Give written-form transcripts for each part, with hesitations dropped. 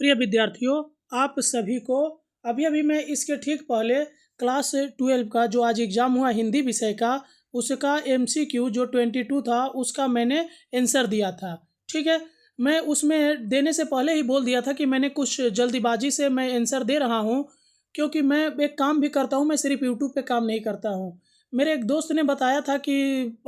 प्रिय विद्यार्थियों, आप सभी को अभी अभी मैं इसके ठीक पहले क्लास 12 का जो आज एग्ज़ाम हुआ हिंदी विषय का, उसका एमसीक्यू जो 22 था उसका मैंने आंसर दिया था। ठीक है, मैं उसमें देने से पहले ही बोल दिया था कि मैंने कुछ जल्दीबाजी से मैं आंसर दे रहा हूँ, क्योंकि मैं एक काम भी करता हूँ, मैं सिर्फ यूट्यूब पे काम नहीं करता हूँ। मेरे एक दोस्त ने बताया था कि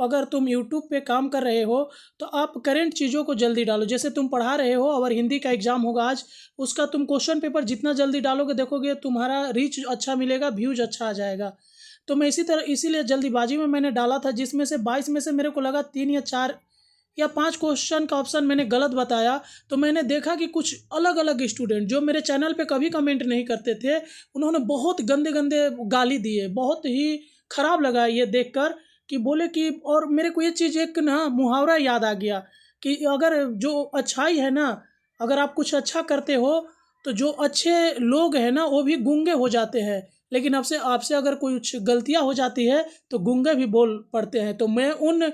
अगर तुम यूट्यूब पे काम कर रहे हो तो आप करंट चीज़ों को जल्दी डालो। जैसे तुम पढ़ा रहे हो और हिंदी का एग्ज़ाम होगा आज, उसका तुम क्वेश्चन पेपर जितना जल्दी डालोगे देखोगे तुम्हारा रीच अच्छा मिलेगा, व्यूज अच्छा आ जाएगा। तो मैं इसी तरह इसीलिए जल्दीबाजी में मैंने डाला था, जिसमें से 22 में से मेरे को लगा 3 या 4 या 5 क्वेश्चन का ऑप्शन मैंने गलत बताया। तो मैंने देखा कि कुछ अलग अलग स्टूडेंट जो मेरे चैनल पे कभी कमेंट नहीं करते थे, उन्होंने बहुत गंदे गंदे गाली दिए। बहुत ही खराब लगा ये देखकर कि बोले कि, और मेरे को ये चीज़ एक ना मुहावरा याद आ गया कि अगर जो अच्छाई है ना, अगर आप कुछ अच्छा करते हो तो जो अच्छे लोग हैं ना वो भी गूंगे हो जाते हैं, लेकिन आपसे आपसे अगर कुछ गलतियां हो जाती है तो गूंगे भी बोल पड़ते हैं। तो मैं उन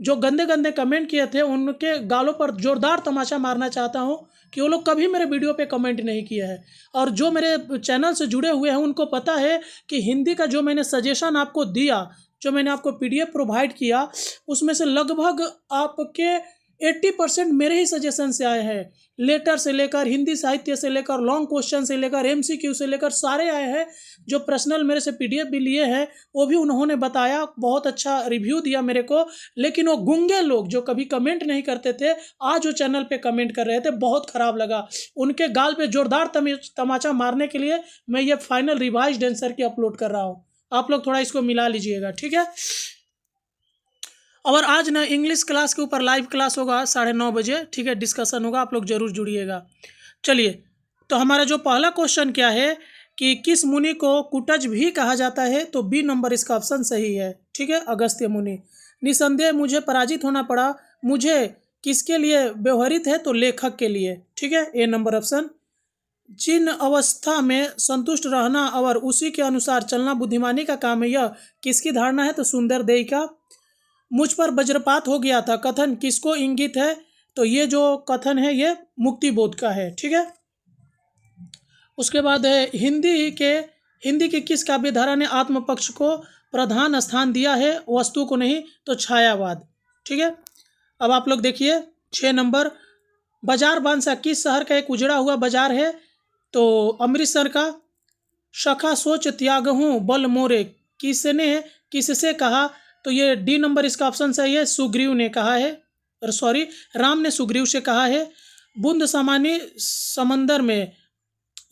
जो गंदे गंदे कमेंट किए थे उनके गालों पर जोरदार तमाचा मारना चाहता हूं कि वो लोग कभी मेरे वीडियो पे कमेंट नहीं किए हैं। और जो मेरे चैनल से जुड़े हुए हैं उनको पता है कि हिंदी का जो मैंने सजेशन आपको दिया, जो मैंने आपको पीडीएफ प्रोवाइड किया, उसमें से लगभग आपके 80% मेरे ही सजेशन से आए हैं। लेटर से लेकर, हिंदी साहित्य से लेकर, लॉन्ग क्वेश्चन से लेकर, एमसीक्यू से लेकर सारे आए हैं। जो पर्सनल मेरे से पीडीएफ भी लिए हैं वो भी उन्होंने बताया, बहुत अच्छा रिव्यू दिया मेरे को। लेकिन वो गूंगे लोग जो कभी कमेंट नहीं करते थे, आज वो चैनल पे कमेंट कर रहे थे, बहुत ख़राब लगा। उनके गाल पे जोरदार तमाचा मारने के लिए मैं ये फाइनल रिवाइज्ड आंसर की अपलोड कर रहा हूँ। आप लोग थोड़ा इसको मिला लीजिएगा, ठीक है। और आज ना इंग्लिश क्लास के ऊपर लाइव क्लास होगा 9:30 बजे, ठीक है, डिस्कशन होगा, आप लोग जरूर जुड़िएगा। चलिए, तो हमारा जो पहला क्वेश्चन क्या है कि किस मुनि को कुटज भी कहा जाता है, तो बी नंबर इसका ऑप्शन सही है, ठीक है, अगस्त्य मुनि। निसंदेह मुझे पराजित होना पड़ा, मुझे किसके लिए व्यवहारित है, तो लेखक के लिए, ठीक है, ए नंबर ऑप्शन। जिन अवस्था में संतुष्ट रहना और उसी के अनुसार चलना बुद्धिमानी का काम है, यह किसकी धारणा है, तो सुंदर देई का। मुझ पर वज्रपात हो गया था, कथन किसको इंगित है, तो ये जो कथन है ये मुक्ति बोध का है, ठीक है। उसके बाद है हिंदी की किस काव्यधारा ने आत्म पक्ष को प्रधान स्थान दिया है, वस्तु को नहीं, तो छायावाद, ठीक है। अब आप लोग देखिए 6 नंबर, बाजार बांसा किस शहर का एक उजड़ा हुआ बाजार है, तो अमृतसर का। शखा सोच त्यागहूँ बल मोरे किससे कहा, तो ये डी नंबर इसका ऑप्शन सही है, सुग्रीव ने कहा है, और सॉरी, राम ने सुग्रीव से कहा है। बूंद समानी समंदर में,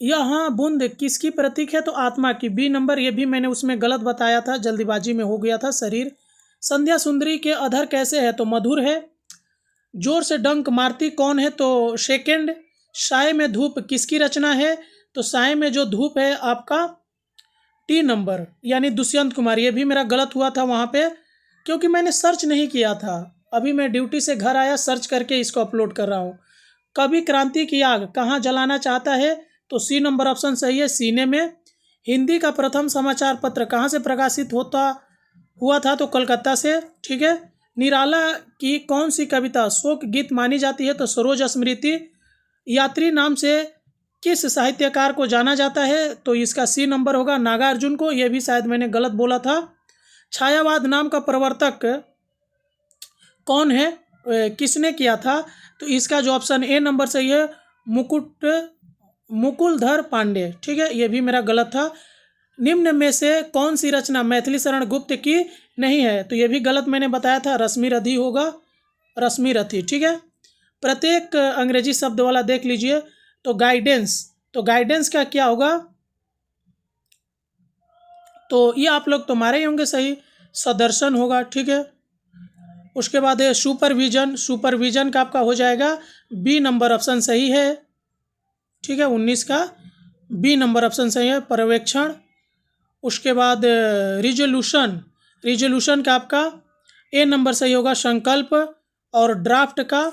यहाँ बूंद किसकी प्रतीक है, तो आत्मा की, बी नंबर। ये भी मैंने उसमें गलत बताया था, जल्दीबाजी में हो गया था। शरीर संध्या सुंदरी के अधर कैसे है, तो मधुर है। जोर से डंक मारती कौन है, तो सेकेंड। साय में धूप किसकी रचना है, तो साय में जो धूप है आपका टी नंबर, यानी दुष्यंत कुमार। ये भी मेरा गलत हुआ था वहाँ पे, क्योंकि मैंने सर्च नहीं किया था। अभी मैं ड्यूटी से घर आया, सर्च करके इसको अपलोड कर रहा हूँ। कभी क्रांति की आग कहाँ जलाना चाहता है, तो सी नंबर ऑप्शन सही है, सीने में। हिंदी का प्रथम समाचार पत्र कहाँ से प्रकाशित हुआ था, तो कलकत्ता से, ठीक है। निराला की कौन सी कविता शोक गीत मानी जाती है, तो सरोज स्मृति। यात्री नाम से किस साहित्यकार को जाना जाता है, तो इसका सी नंबर होगा, नागार्जुन को। यह भी शायद मैंने गलत बोला था। छायावाद नाम का प्रवर्तक कौन है, किसने किया था, तो इसका जो ऑप्शन ए नंबर सही है, मुकुलधर पांडे, ठीक है, ये भी मेरा गलत था। निम्न में से कौन सी रचना मैथिली शरण गुप्त की नहीं है, तो ये भी गलत मैंने बताया था, रश्मिरथी होगा, रश्मिरथी, ठीक है। प्रत्येक अंग्रेजी शब्द वाला देख लीजिए, तो गाइडेंस का क्या होगा, तो ये आप लोग तुम्हारे ही होंगे सही, सदर्शन होगा, ठीक है। उसके बाद है सुपरविजन का आपका हो जाएगा, बी नंबर ऑप्शन सही है, ठीक है, 19 का बी नंबर ऑप्शन सही है, पर्यवेक्षण। उसके बाद रिजोल्यूशन का आपका ए नंबर सही होगा, संकल्प। और ड्राफ्ट का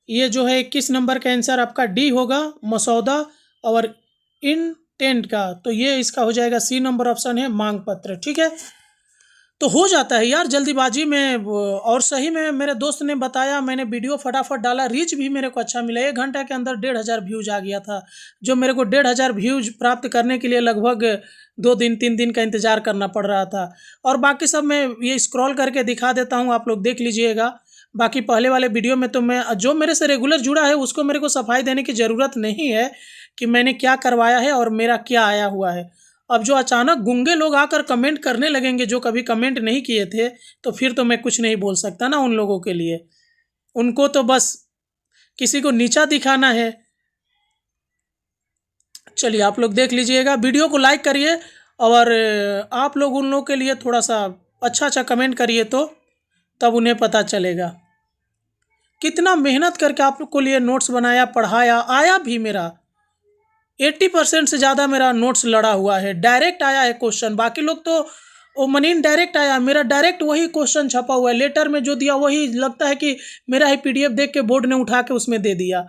ये जो है 21 नंबर का आंसर आपका डी होगा, मसौदा। और इंटेंट का, तो ये इसका हो जाएगा सी नंबर ऑप्शन है, मांग पत्र, ठीक है। तो हो जाता है यार जल्दीबाजी में और सही में मेरे दोस्त ने बताया, मैंने वीडियो फटाफट डाला, रीच भी मेरे को अच्छा मिला। 1 घंटा के अंदर 1500 व्यूज़ आ गया था, जो मेरे को 1500 व्यूज़ प्राप्त करने के लिए लगभग 2 दिन 3 दिन का इंतज़ार करना पड़ रहा था। और बाकी सब मैं ये स्क्रॉल करके दिखा देता हूँ, आप लोग देख लीजिएगा। बाकी पहले वाले वीडियो में तो मैं जो मेरे से रेगुलर जुड़ा है उसको मेरे को सफाई देने की ज़रूरत नहीं है कि मैंने क्या करवाया है और मेरा क्या आया हुआ है। अब जो अचानक गूंगे लोग आकर कमेंट करने लगेंगे, जो कभी कमेंट नहीं किए थे, तो फिर तो मैं कुछ नहीं बोल सकता ना उन लोगों के लिए। उनको तो बस किसी को नीचा दिखाना है। चलिए आप लोग देख लीजिएगा, वीडियो को लाइक करिए और आप लोग उन लोगों के लिए थोड़ा सा अच्छा कमेंट करिए, तो तब उन्हें पता चलेगा कितना मेहनत करके आप लोग को लिए नोट्स बनाया, पढ़ाया, आया भी मेरा 80% से ज़्यादा मेरा नोट्स लड़ा हुआ है। डायरेक्ट आया है क्वेश्चन, बाकी लोग तो वो मनीन डायरेक्ट आया, मेरा डायरेक्ट वही क्वेश्चन छपा हुआ है। लेटर में जो दिया वही लगता है कि मेरा ही PDF देख के बोर्ड ने उठा के उसमें दे दिया।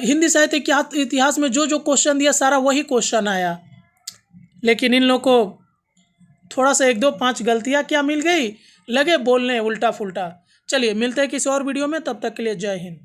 हिंदी साहित्य इतिहास में जो जो क्वेश्चन दिया सारा वही क्वेश्चन आया, लेकिन इन लोग को थोड़ा सा 1 2 5 गलतियाँ क्या मिल गई, लगे बोलने उल्टा फुल्टा। चलिए मिलते हैं किसी और वीडियो में, तब तक के लिए जय हिंद।